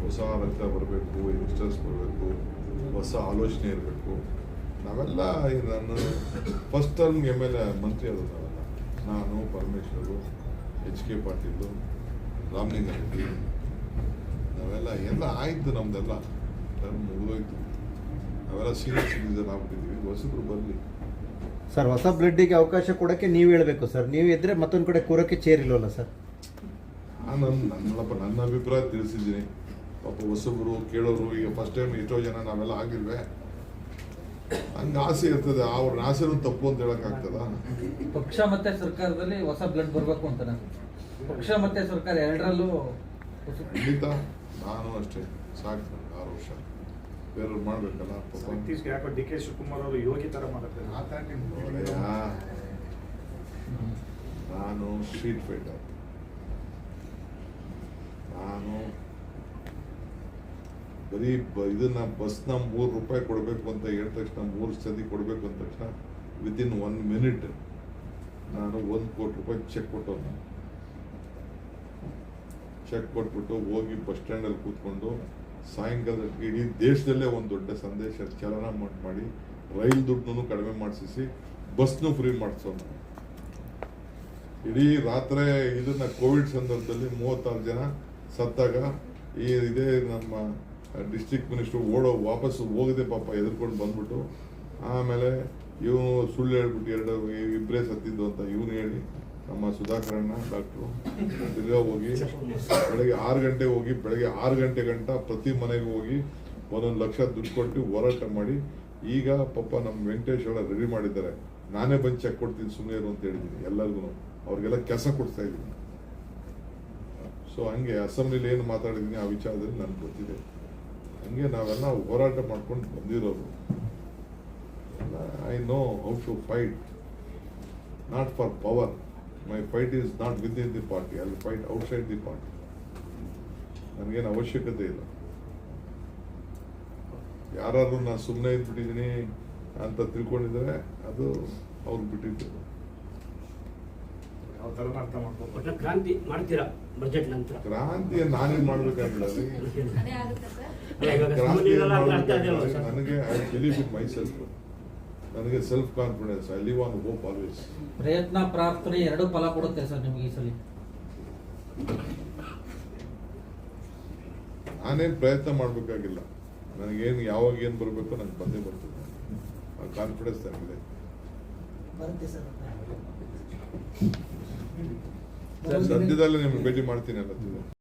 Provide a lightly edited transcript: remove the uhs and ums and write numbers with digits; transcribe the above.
ಹೊಸ ರಕ್ತ ಬರಬೇಕು, ಯಂಗ್ಸ್ಟರ್ಸ್ ಬರಬೇಕು, ಹೊಸ ಆಲೋಚನೆ ಇರಬೇಕು. ನಾವೆಲ್ಲ ನಾನು ಫಸ್ಟ್ ಟರ್ಮ್ MLA ಮಂತ್ರಿ ಆದವು ನಾವೆಲ್ಲ, ನಾನು, ಪರಮೇಶ್ವರು, HK ಪಾಟೀಲು, ರಾಮಲಿಂಗಾರೆಡ್ಡಿ, ನಾವೆಲ್ಲ ಎಲ್ಲ ಆಯಿತು. ನಮ್ದೆಲ್ಲ ಟರ್ಮ್ ಮುಗಿದೋಯ್ತು. ನಾವೆಲ್ಲ ಸೀನಿಯರ್ ಸಿಟಿಸನ್ ಆಗ್ಬಿಟ್ಟಿದ್ದೀವಿ. ಹೊಸಬ್ರು ಬರಲಿ ಸರ್. ಹೊಸ ಬ್ಲಡ್ಡಿಗೆ ಅವಕಾಶ ಕೊಡೋಕ್ಕೆ ನೀವು ಹೇಳಬೇಕು ಸರ್. ನೀವು ಇದ್ದರೆ ಮತ್ತೊಂದು ಕಡೆ ಕೂರೋಕ್ಕೆ ಚೇರ್ ಇಲ್ವಲ್ಲ ಸರ್? ನನ್ನ ಅಭಿಪ್ರಾಯ ತಿಳಿಸಿದ್ದೀನಿ. ಪಾಪ ಹೊಸಬ್ರು ಕೇಳೋರು, ಈಗ ಫಸ್ಟ್ ಟೈಮ್ ಎಷ್ಟೋ ಜನ ನಾವೆಲ್ಲ ಆಗಿಲ್ವೇ, ಹಂಗೆ ಆಸೆ ಇರ್ತದೆ. ಅವ್ರ ಆಸೆನೂ ತಪ್ಪು ಅಂತ ಹೇಳಕ್ಕಾಗ್ತದ? ಪಕ್ಷ ಮತ್ತೆ ಸರ್ಕಾರದಲ್ಲಿ ಹೊಸ ಬ್ಲಡ್ ಬರಬೇಕು ಅಂತ ಪಕ್ಷ ಮತ್ತೆ ಸರ್ಕಾರ ಎರಡರಲ್ಲೂ ಖಂಡಿತ. ನಾನು ಅಷ್ಟೇ, ಸಾಕು ನನಗೆ 6 ವರ್ಷ. ಬೇರೆಯವ್ರು ಮಾಡ್ಬೇಕಲ್ಲ. ಯಾಕೋ DK ಶಿವಕುಮಾರ್ ಅವರು ಯೋಗಿ ತರ ಮಾತಾಡ್ತಾರೆ. ನಾನು ಸ್ಟ್ರೀಟ್ ಫೈಟರ್. ನಾನು ಬರೀ ಇದನ್ನ ಬಸ್ನ ₹3 ಕೊಡಬೇಕು ಅಂತ ಹೇಳಿದ ತಕ್ಷಣ, 3 ಸತಿ ಕೊಡಬೇಕು ಅಂದ ತಕ್ಷಣ ವಿತಿನ್ 1 ಮಿನಿಟ್ ನಾನು ₹1 ಕೋಟಿ ಚೆಕ್ ಕೊಟ್ಟವನು. ಚೆಕ್ ಕೊಟ್ಬಿಟ್ಟು ಹೋಗಿ ಬಸ್ ಸ್ಟ್ಯಾಂಡಲ್ಲಿ ಕೂತ್ಕೊಂಡು ಸಾಯಂಕಾಲ ಇಡೀ ದೇಶದಲ್ಲೇ ಒಂದು ದೊಡ್ಡ ಸಂದೇಶ ಚಾಲನ ಮಾಡಿ ರೈಲ್ ದುಡ್ಡನ್ನು ಕಡಿಮೆ ಮಾಡಿಸಿ ಬಸ್ನು ಫ್ರೀ ಮಾಡಿಸೋನು. ಇಡೀ ರಾತ್ರಿ ಇದನ್ನ ಕೋವಿಡ್ ಸಂದರ್ಭದಲ್ಲಿ 36 ಜನ ಸತ್ತಾಗ ಇದೇ ನಮ್ಮ ಡಿಸ್ಟ್ರಿಕ್ಟ್ ಮಿನಿಸ್ಟರ್ ವಾಪಸ್ ಹೋಗದೆ ಪಾಪ ಎದುರ್ಕೊಂಡು ಬಂದ್ಬಿಟ್ಟು, ಆಮೇಲೆ ಇವನು ಸುಳ್ಳು ಹೇಳ್ಬಿಟ್ಟು ಇಬ್ಬರೇ ಸತ್ತಿದ್ದು ಅಂತ ಇವನು ಹೇಳಿ, ನಮ್ಮ ಸುಧಾಕರಣ್ಣ ಡಾಕ್ಟ್ರು ತಿರ್ಗಾ ಹೋಗಿ ಬೆಳಗ್ಗೆ 6 ಗಂಟೆಗೆ ಹೋಗಿ ಬೆಳಗ್ಗೆ 6 ಗಂಟೆ ಗಂಟ ಪ್ರತಿ ಮನೆಗೆ ಹೋಗಿ 1 ಲಕ್ಷ ದುಡ್ಡು ಕೊಟ್ಟು ಹೋರಾಟ ಮಾಡಿ, ಈಗ ಪಾಪ ನಮ್ಮ ವೆಂಕಟೇಶ್ ಅವರ ರೆಡಿ ಮಾಡಿದ್ದಾರೆ. ನಾನೇ ಬಂದು ಚೆಕ್ ಕೊಡ್ತೀನಿ, ಸುಮ್ಮನೆ ಇರು ಅಂತ ಹೇಳಿದ್ದೀನಿ ಎಲ್ಲರಿಗೂ. ಅವ್ರಿಗೆಲ್ಲ ಕೆಲಸ ಕೊಡ್ತಾ ಇದ್ದೀನಿ. ಸೊ ಹಂಗೆ ಅಸೆಂಬ್ಲಿಲಿ ಏನು ಮಾತಾಡಿದ್ದೀನಿ ಆ ವಿಚಾರದಲ್ಲಿ ನನಗೆ ಗೊತ್ತಿದೆ. ಹಂಗೆ ನಾವೆಲ್ಲ ಹೋರಾಟ ಮಾಡ್ಕೊಂಡು ಬಂದಿರೋರು. I know how to fight, not for power. My fight is not within the party, I will fight outside the party. ನನಗೇನು ಅವಶ್ಯಕತೆ ಇಲ್ಲ. ಯಾರಾದ್ರೂ ನಾನು ಸುಮ್ಮನೆ ಇದ್ಬಿಟ್ಟಿದ್ದೀನಿ ಅಂತ ತಿಳ್ಕೊಂಡಿದ್ರೆ ಅದು ಅವ್ರಿಗೆ ಬಿಟ್ಟಿದ್ದು. ಕ್ರಾಂತಿ ಮಾಡ್ತೀರಾ ಬಜೆಟ್ ನಂತರ? ಕ್ರಾಂತಿ ನಾನೇನು ಮಾಡ್ಬೇಕಾಗಿಲ್ಲ. ನನಗೆ I believe in myself. ನನಗೆ self confidence. I live on hope always. ಪ್ರಯತ್ನ ಪ್ರಾರ್ಥನೆ ಎರಡೂ ಫಲ ಕೊಡುತ್ತೆ ಸರ್ ನಿಮ್ಗೆ ಈ ಸಲ? ನಾನೇನು ಪ್ರಯತ್ನ ಮಾಡಬೇಕಾಗಿಲ್ಲ. ನನಗೇನು ಯಾವಾಗ ಏನು ಬರಬೇಕು ನನಗೆ ಬಂದೇ ಬರ್ತದೆ. ಆ ಕಾನ್ಫಿಡೆನ್ಸ್ ನನಗಿದೆ. ಸದ್ಯದಲ್ಲೇ ನಿಮ್ಗೆ ಭೇಟಿ ಮಾಡ್ತೀನಿ ಅಲ್ಲ.